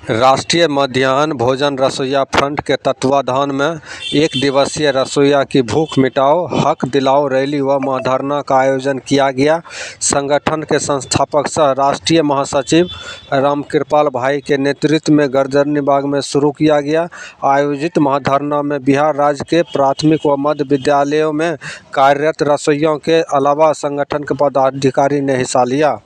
राष्ट्रीय मध्याह्न भोजन रसोइया फ्रंट के तत्वाधान में एक दिवसीय रसोइया की भूख मिटाओ हक दिलाओ रैली व महाधरना का आयोजन किया गया। संगठन के संस्थापक सह राष्ट्रीय महासचिव रामकृपाल भाई के नेतृत्व में गर्दनीबाग में शुरू किया गया। आयोजित महाधरना में बिहार राज्य के प्राथमिक व मध्य विद्यालयों में कार्यरत रसोइयों के अलावा संगठन के पदाधिकारी ने हिस्सा लिया।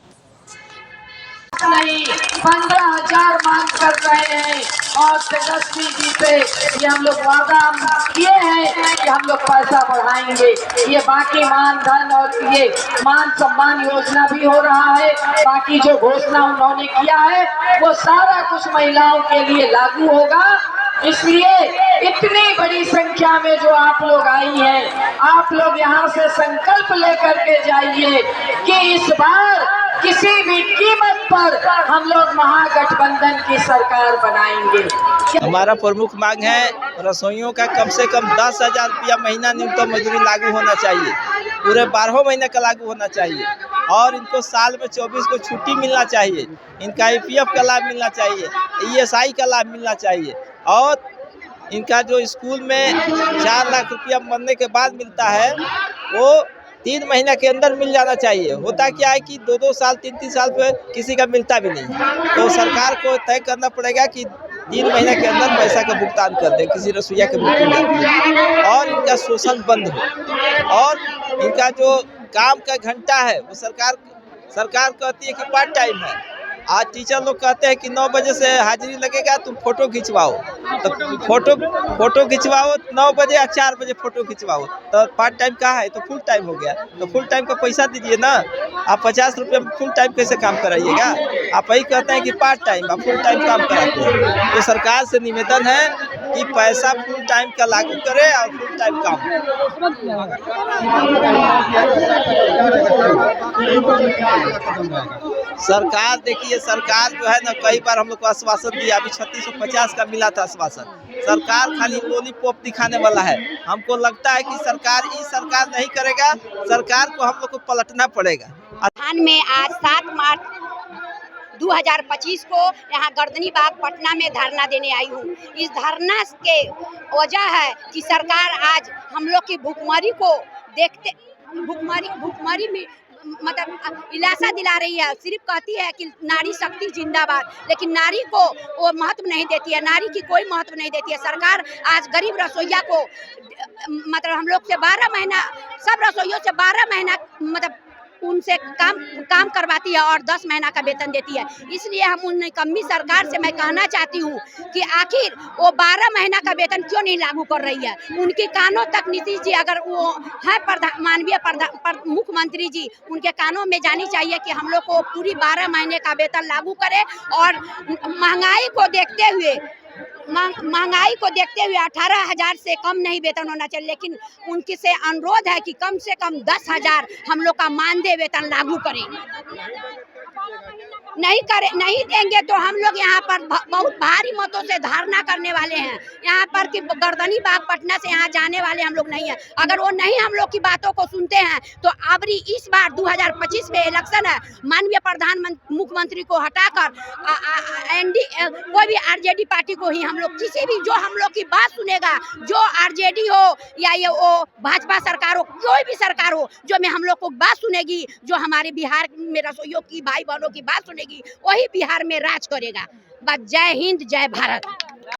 15,000 मांग कर रहे हैं और तेजस्वी जी से ये हम लोग वादा किए हैं कि हम लोग पैसा बढ़ाएंगे। ये बाकी मान धन और ये मान सम्मान योजना भी हो रहा है। बाकी जो घोषणा उन्होंने किया है वो सारा कुछ महिलाओं के लिए लागू होगा। इसलिए इतनी बड़ी संख्या में जो आप लोग आई हैं, आप लोग यहाँ से संकल्प लेकर के जाइए कि इस बार किसी भी कीमत पर हम लोग महागठबंधन की सरकार बनाएंगे। हमारा प्रमुख मांग है रसोइयों का कम से कम 10,000 रुपया महीना न्यूनतम मजदूरी लागू होना चाहिए। पूरे 12 महीने का लागू होना चाहिए और इनको साल में 24 को छुट्टी मिलना चाहिए। इनका EPF का लाभ मिलना चाहिए, ESI का लाभ मिलना चाहिए और इनका जो स्कूल में 4 लाख रुपया मरने के बाद मिलता है वो 3 महीने के अंदर मिल जाना चाहिए। होता क्या है कि 2-2 साल 3-3 साल पे किसी का मिलता भी नहीं, तो सरकार को तय करना पड़ेगा कि 3 महीने के अंदर पैसा का भुगतान कर दे किसी रसोइया के भुगतान और इनका शोषण बंद हो। और इनका जो काम का घंटा है वो सरकार कहती है कि पार्ट टाइम है। आज टीचर लोग कहते हैं कि 9 बजे से हाजिरी लगेगा, तुम फोटो खिंचवाओ, तो फोटो खिंचवाओ 9 बजे या 4 बजे फोटो खिंचवाओ, तो पार्ट टाइम कहाँ है? तो फुल टाइम हो गया। तो फुल टाइम का पैसा दीजिए ना। आप 50 रुपये में फुल टाइम कैसे काम कराइएगा? आप वही कहते हैं कि पार्ट टाइम, आप फुल टाइम काम कराते हैं। तो सरकार से निवेदन है कि पैसा फुल टाइम का लागू करे और फुल टाइम काम। सरकार देखिए, सरकार जो है ना, कई बार हम लोग को आश्वासन दिया, अभी 3650 का मिला था आश्वासन। सरकार खाली लॉलीपॉप दिखाने वाला है। हमको लगता है कि सरकार नहीं करेगा, सरकार को हम लोग को पलटना पड़ेगा। में आज 7 मार्च 2025 को यहाँ गर्दनीबाग पटना में धरना देने आई हूँ। इस धरना के वजह है कि सरकार आज हम लोग की भूखमरी को देखते भूखमरी में मतलब इलासा दिला रही है। सिर्फ कहती है कि नारी शक्ति जिंदाबाद, लेकिन नारी को वो महत्व नहीं देती है, नारी की कोई महत्व नहीं देती है। सरकार आज गरीब रसोइया को मतलब हम लोग से 12 महीना, सब रसोइयों से 12 महीना मतलब उनसे काम करवाती है और 10 महीना का वेतन देती है। इसलिए हम उन निकम्मी सरकार से मैं कहना चाहती हूँ कि आखिर वो 12 महीना का वेतन क्यों नहीं लागू कर रही है। उनकी कानों तक नीतीश जी अगर वो है माननीय मुख्यमंत्री जी, उनके कानों में जानी चाहिए कि हम लोग को पूरी 12 महीने का वेतन लागू करे और महंगाई को देखते हुए 18,000 से कम नहीं वेतन होना चाहिए। लेकिन उनकी से अनुरोध है कि कम से कम 10,000 हम लोग का मानदेय वेतन लागू करें। नहीं देंगे तो हम लोग यहाँ पर बहुत भारी मतों से धारणा करने वाले हैं। यहाँ पर कि गर्दनीबाग पटना से यहाँ जाने वाले हम लोग नहीं हैं। अगर वो नहीं हम लोग की बातों को सुनते हैं तो अबरी इस बार 2025 में इलेक्शन है, माननीय मुख्यमंत्री को हटाकर कोई भी RJD पार्टी को ही हम लोग, किसी भी जो हम लोग की बात सुनेगा, जो RJD हो या ये वो भाजपा सरकार हो, कोई भी सरकार हो, जो में हम लोग को बात सुनेगी, जो हमारे बिहार में रसोइयों की भाई बहनों की बात सुनेगी, वही बिहार में राज करेगा। बस जय हिंद, जय भारत।